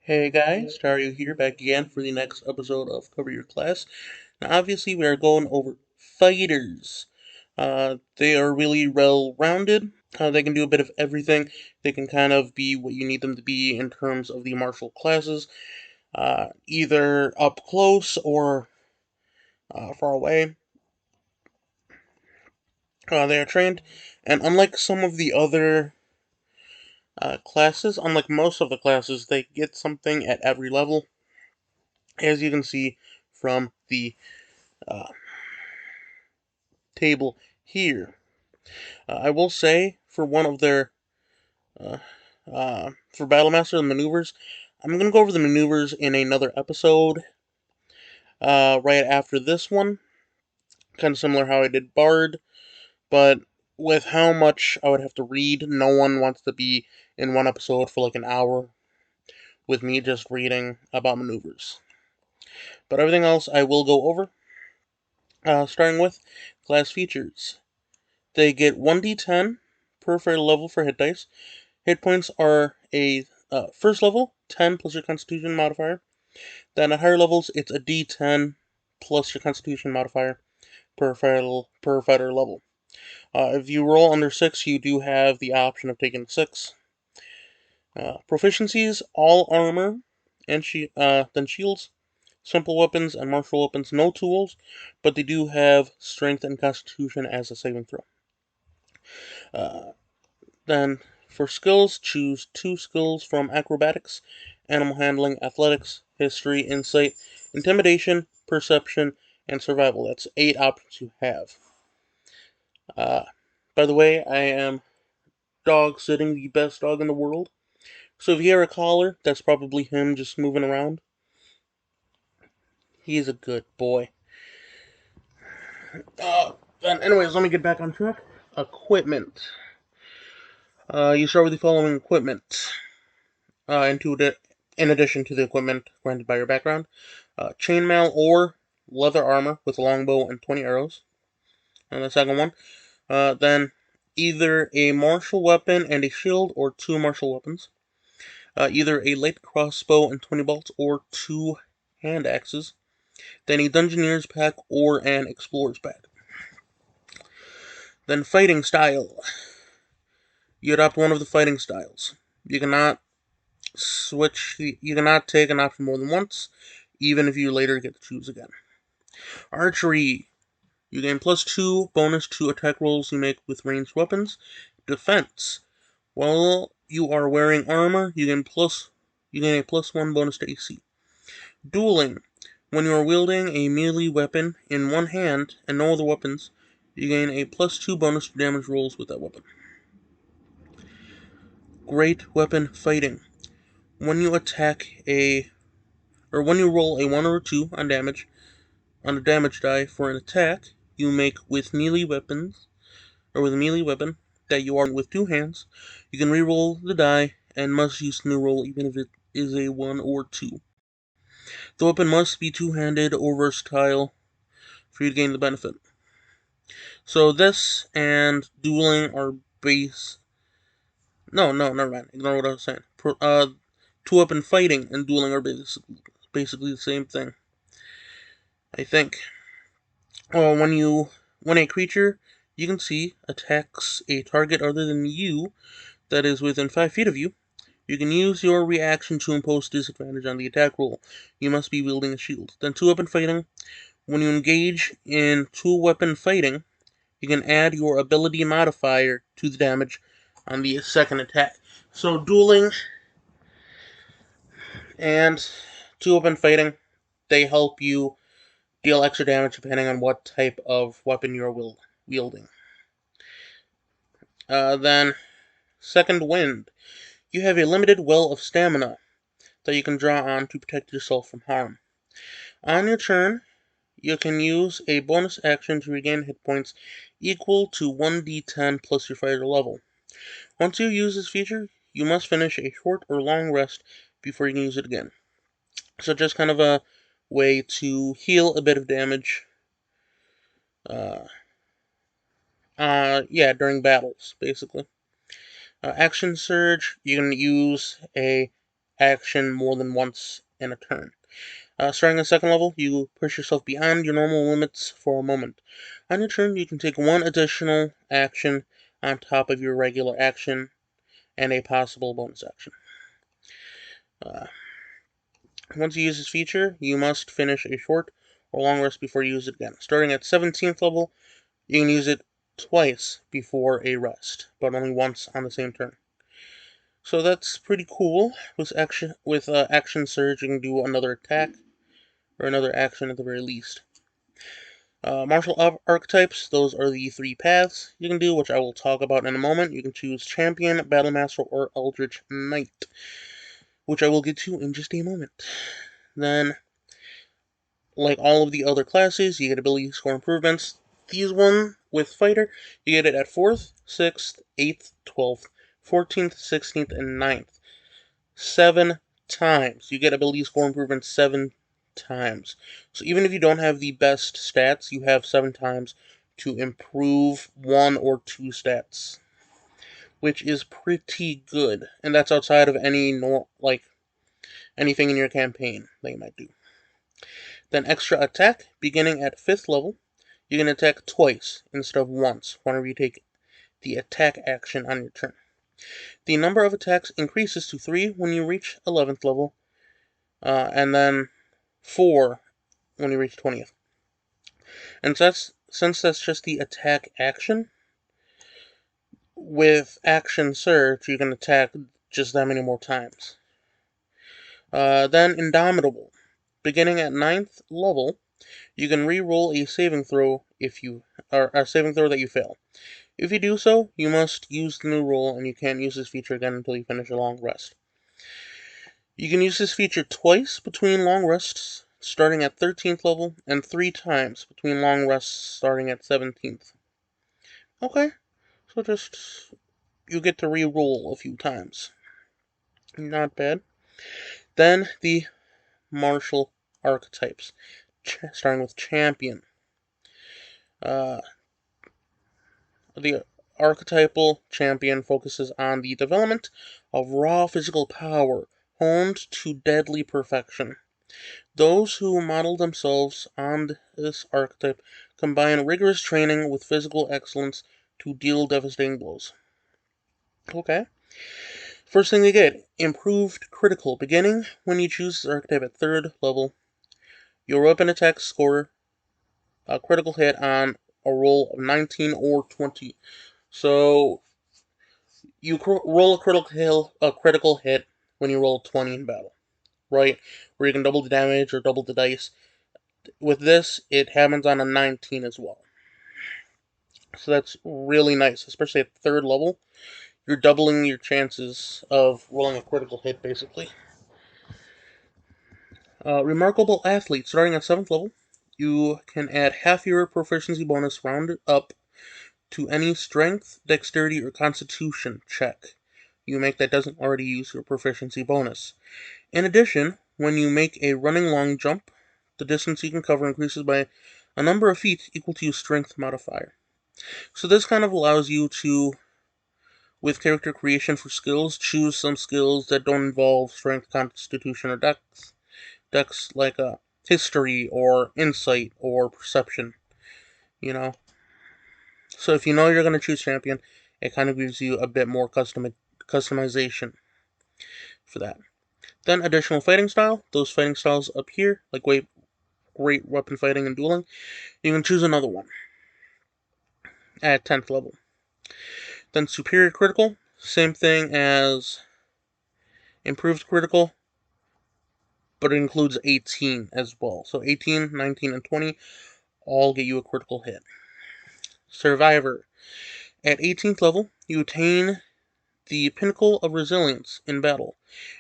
Hey guys, Dario here, back again for the next episode of Cover Your Class. Now, obviously, we are going over fighters. They are really well rounded. They can do a bit of everything. They can kind of be what you need them to be in terms of the martial classes, either up close or far away. They are trained, and unlike some of the other classes, unlike most of the classes, they get something at every level, as you can see from the uh, table here. I will say for one of their uh, for Battlemaster the maneuvers, I'm gonna go over the maneuvers in another episode right after this one. Kind of similar how I did Bard, but with how much I would have to read, no one wants to be in one episode for like an hour with me just reading about maneuvers. But everything else I will go over. Starting with class features. They get 1d10 per fair level for hit dice. Hit points are a first level, 10 plus your constitution modifier. Then at higher levels, it's a d10 plus your constitution modifier per fighter level. If you roll under 6, you do have the option of taking 6. Proficiencies, all armor, and then shields, simple weapons, and martial weapons, no tools, but they do have strength and constitution as a saving throw. Then for skills, choose 2 skills from acrobatics, animal handling, athletics, history, insight, intimidation, perception, and survival. That's 8 options you have. Uh, by the way, I am dog sitting the best dog in the world. So if you hear a collar, that's probably him just moving around. He's a good boy. Then anyways, let me get back on track. Equipment. You start with the following equipment. In addition to the equipment granted by your background, chainmail or leather armor with a longbow and 20 arrows. And the second one, then either a martial weapon and a shield or 2 martial weapons. Either a light crossbow and 20 bolts or 2 hand axes. Then a dungeoneer's pack or an explorer's pack. Then fighting style. You adopt one of the fighting styles. You cannot you cannot take an option more than once, even if you later get to choose again. Archery. You gain +2 bonus to attack rolls you make with ranged weapons. Defense. While you are wearing armor, you gain a +1 bonus to AC. Dueling. When you are wielding a melee weapon in one hand and no other weapons, you gain a +2 bonus to damage rolls with that weapon. Great weapon fighting. When you when you roll a 1 or a 2 on the damage die for an attack you make with melee weapons, or with a melee weapon that you are with 2 hands, you can re-roll the die and must use the new roll even if it is a 1 or 2. The weapon must be two-handed or versatile for you to gain the benefit. So this and dueling are base. No, never mind. Ignore what I was saying. Two-weapon fighting and dueling are basically the same thing, I think. When a creature you can see attacks a target other than you that is within 5 feet of you, you can use your reaction to impose disadvantage on the attack roll. You must be wielding a shield. Then 2-weapon fighting. When you engage in 2-weapon fighting, you can add your ability modifier to the damage on the second attack. So dueling and 2-weapon fighting, they help you deal extra damage depending on what type of weapon you're wielding. Then, second wind. You have a limited well of stamina that you can draw on to protect yourself from harm. On your turn, you can use a bonus action to regain hit points equal to 1d10 plus your fighter level. Once you use this feature, you must finish a short or long rest before you can use it again. So just kind of a way to heal a bit of damage during battles, basically. Action Surge, you can use a action more than once in a turn. Starting at second level, you push yourself beyond your normal limits for a moment. On your turn, you can take one additional action on top of your regular action and a possible bonus action. Once you use this feature, you must finish a short or long rest before you use it again. Starting at 17th level, you can use it twice before a rest, but only once on the same turn. So that's pretty cool. With action surge, you can do another attack or another action at the very least. Martial archetypes, those are the 3 paths you can do, which I will talk about in a moment. You can choose Champion, Battlemaster, or Eldritch Knight, which I will get to in just a moment. Then, like all of the other classes, you get ability score improvements. These one, with Fighter, you get it at 4th, 6th, 8th, 12th, 14th, 16th, and 9th. 7 times. You get ability score improvements 7 times. So even if you don't have the best stats, you have 7 times to improve 1 or 2 stats, which is pretty good. And that's outside of anything in your campaign that you might do. Then extra attack, beginning at 5th level, you can attack twice instead of once whenever you take the attack action on your turn. The number of attacks increases to 3 when you reach 11th level, and then 4 when you reach 20th. And since that's just the attack action, with action surge, you can attack just that many more times. Then Indomitable. Beginning at 9th level, you can re-roll a saving throw or a saving throw that you fail. If you do so, you must use the new roll, and you can't use this feature again until you finish a long rest. You can use this feature twice between long rests, starting at 13th level, and 3 times between long rests, starting at 17th. Okay, so you get to re-roll a few times. Not bad. Then the martial archetypes, starting with Champion. The archetypal champion focuses on the development of raw physical power, honed to deadly perfection. Those who model themselves on this archetype combine rigorous training with physical excellence to deal devastating blows. Okay. First thing you get, improved critical. Beginning when you choose this archetype at 3rd level, your weapon attack score a critical hit on a roll of 19 or 20. So you roll a critical hit when you roll 20 in battle, right? Where you can double the damage or double the dice. With this, it happens on a 19 as well. So that's really nice, especially at 3rd level. You're doubling your chances of rolling a critical hit, basically. Remarkable Athlete. Starting at 7th level, you can add half your proficiency bonus rounded up to any strength, dexterity, or constitution check you make that doesn't already use your proficiency bonus. In addition, when you make a running long jump, the distance you can cover increases by a number of feet equal to your strength modifier. So this kind of allows you to, with character creation for skills, choose some skills that don't involve strength, constitution, or dex like history or insight or perception, you know. So if you know you're going to choose champion, it kind of gives you a bit more customization for that. Then additional fighting style. Those fighting styles up here, like great weapon fighting and dueling. You can choose another one at 10th level. Then superior critical, same thing as improved critical, but it includes 18 as well. So 18, 19, and 20 all get you a critical hit. Survivor. At 18th level, you attain the pinnacle of resilience in battle.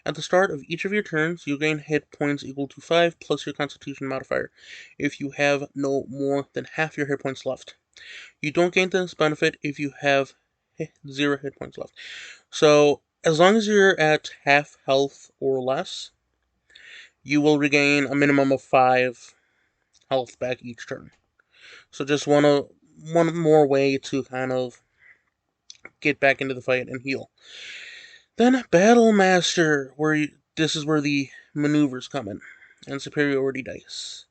At the start of each of your turns, you gain hit points equal to 5 plus your constitution modifier if you have no more than half your hit points left. You don't gain this benefit if you have 0 hit points left. So, as long as you're at half health or less, you will regain a minimum of 5 health back each turn. So just one more way to kind of get back into the fight and heal. Then Battle Master, where this is where the maneuvers come in, and superiority dice.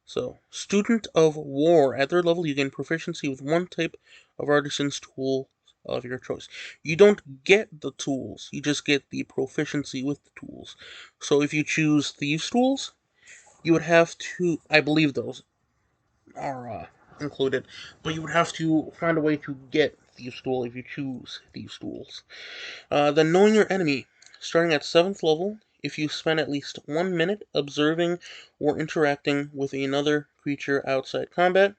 So, Student of War. At 3rd level, you gain proficiency with one type of artisan's tool of your choice. You don't get the tools, you just get the proficiency with the tools. So if you choose Thieves' Tools, you would have to, I believe those are included, but you would have to find a way to get Thieves' Tool if you choose Thieves' Tools. Then Knowing Your Enemy. Starting at 7th level, if you spend at least 1 minute observing or interacting with another creature outside combat,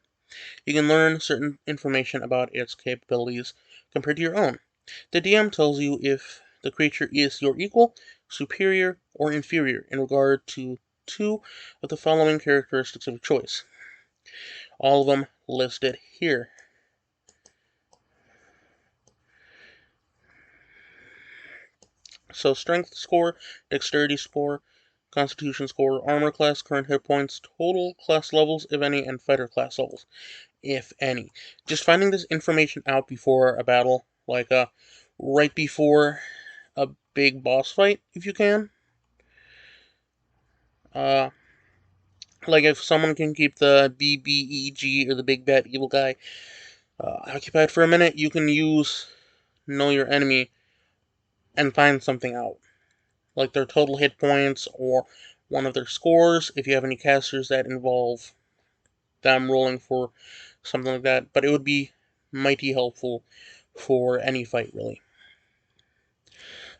you can learn certain information about its capabilities compared to your own. The DM tells you if the creature is your equal, superior, or inferior in regard to 2 of the following characteristics of your choice. All of them listed here. So strength score, dexterity score, constitution score, armor class, current hit points, total class levels, if any, and fighter class levels, if any. Just finding this information out before a battle, like right before a big boss fight, if you can. Like if someone can keep the BBEG or the Big Bad Evil Guy occupied for a minute, you can use Know Your Enemy and find something out. Like their total hit points or one of their scores, if you have any casters that involve them rolling for something like that. But it would be mighty helpful for any fight, really.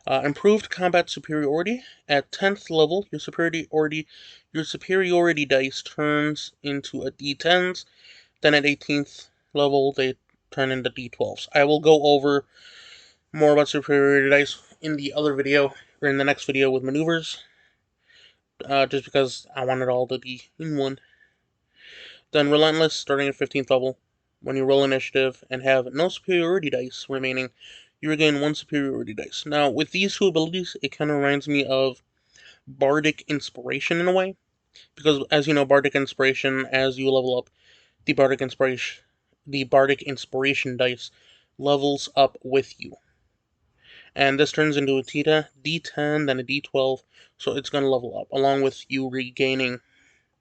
Improved combat superiority. At 10th level, your superiority dice turns into a D10s. Then at 18th level, they turn into D12s. I will go over more about superiority dice in the other video, or in the next video with maneuvers, just because I want it all to be in one. Then Relentless, starting at 15th level. When you roll initiative and have no superiority dice remaining, you regain 1 superiority dice. Now, with these 2 abilities, it kind of reminds me of Bardic Inspiration in a way. Because, as you know, Bardic Inspiration, as you level up, the Bardic Inspiration dice levels up with you. And this turns into a D10, then a D12, so it's going to level up, along with you regaining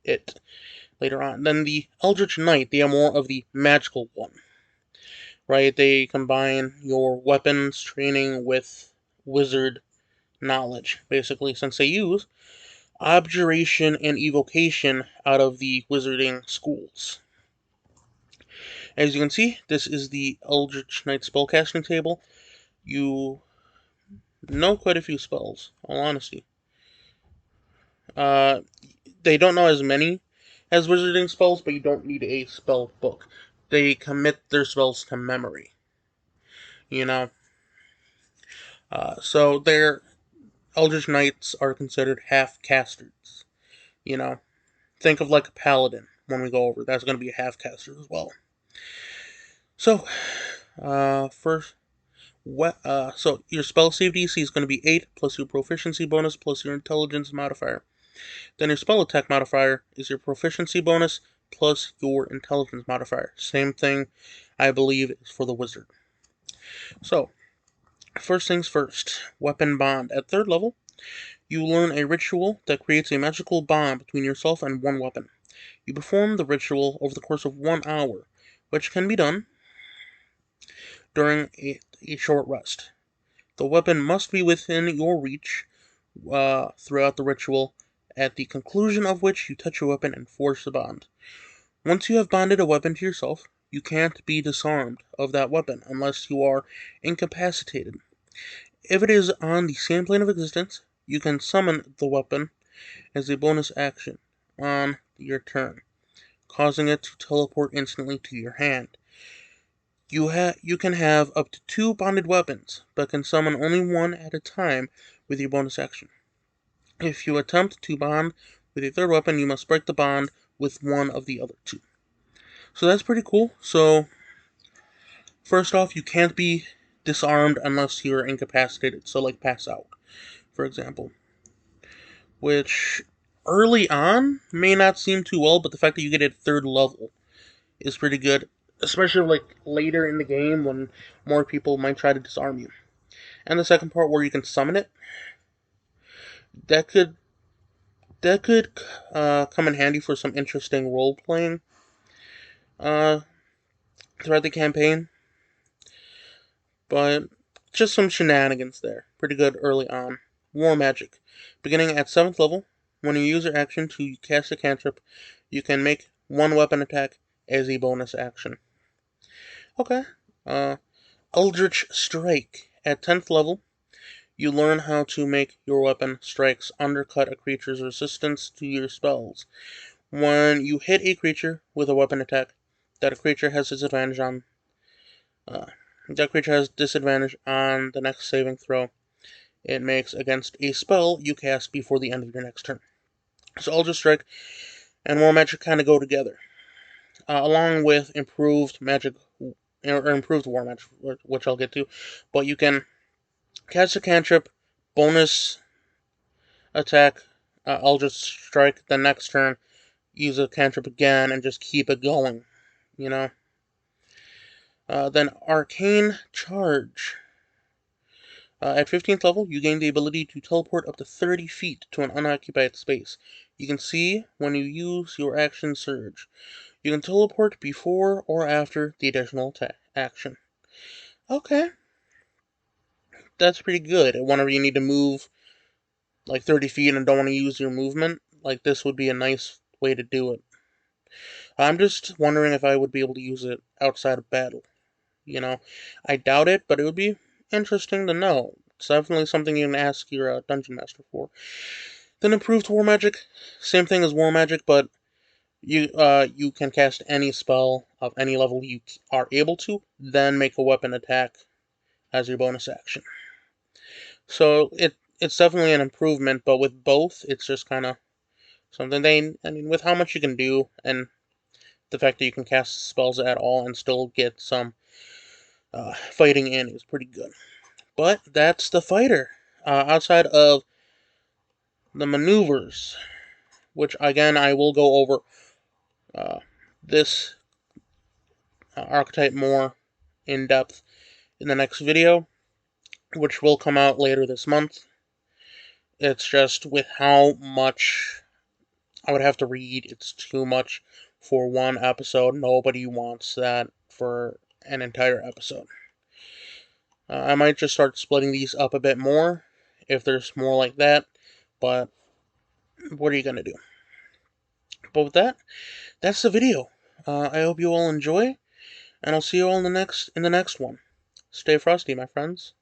it later on. Then the Eldritch Knight, they are more of the magical one, right? They combine your weapons training with wizard knowledge, basically, since they use abjuration and evocation out of the wizarding schools. As you can see, this is the Eldritch Knight spellcasting table. You know quite a few spells, all honesty. They don't know as many as wizarding spells, but you don't need a spell book. They commit their spells to memory. You know? So their Eldritch Knights are considered half casters. You know? Think of like a paladin when we go over. That's going to be a half caster as well. So, first, so your spell save DC is going to be 8 plus your proficiency bonus plus your intelligence modifier. Then your spell attack modifier is your proficiency bonus plus your intelligence modifier. Same thing, I believe, is for the wizard. So, first things first, weapon bond. At 3rd level, you learn a ritual that creates a magical bond between yourself and one weapon. You perform the ritual over the course of 1 hour, which can be done during a short rest. The weapon must be within your reach throughout the ritual, at the conclusion of which you touch your weapon and force the bond. Once you have bonded a weapon to yourself, you can't be disarmed of that weapon unless you are incapacitated. If it is on the same plane of existence, you can summon the weapon as a bonus action on your turn, causing it to teleport instantly to your hand. You can have up to 2 bonded weapons, but can summon only one at a time with your bonus action. If you attempt to bond with a 3rd weapon, you must break the bond with one of the other 2. So that's pretty cool. So, first off, you can't be disarmed unless you're incapacitated, so like pass out, for example. Which, early on, may not seem too well, but the fact that you get it at 3rd level is pretty good. Especially like later in the game when more people might try to disarm you. And the second part where you can summon it. that could that could come in handy for some interesting role playing uh, throughout the campaign. But just some shenanigans there. Pretty good early on. War Magic. Beginning at 7th level, when you use your action to cast a cantrip, you can make one weapon attack as a bonus action. Okay. Uh, Eldritch Strike. At 10th level, you learn how to make your weapon strikes undercut a creature's resistance to your spells. When you hit a creature with a weapon attack that a creature has disadvantage on, uh, that creature has disadvantage on the next saving throw it makes against a spell you cast before the end of your next turn. So Eldritch Strike and War Magic kind of go together, along with improved magic or improved War Magic, which I'll get to. But you can cast a cantrip, bonus attack, Eldritch Strike the next turn, use a cantrip again, and just keep it going. You know. Then Arcane Charge. At 15th level, you gain the ability to teleport up to 30 feet to an unoccupied space. You can see when you use your action surge. You can teleport before or after the additional action. Okay, that's pretty good. Whenever you need to move like 30 feet and don't want to use your movement, like this would be a nice way to do it. I'm just wondering if I would be able to use it outside of battle. You know, I doubt it, but it would be interesting to know. It's definitely something you can ask your dungeon master for. Then improved War Magic, same thing as War Magic, but you can cast any spell of any level you are able to, then make a weapon attack as your bonus action. So it's definitely an improvement, but with both, it's just kind of something with how much you can do and the fact that you can cast spells at all and still get some fighting in is pretty good. But that's the fighter. Outside of the maneuvers, which again I will go over uh, this archetype more in depth in the next video, which will come out later this month. It's just with how much I would have to read, it's too much for one episode. Nobody wants that for an entire episode. I might just start splitting these up a bit more if there's more like that, but what are you going to do? But with that, that's the video. I hope you all enjoy, and I'll see you all in the next one. Stay frosty, my friends.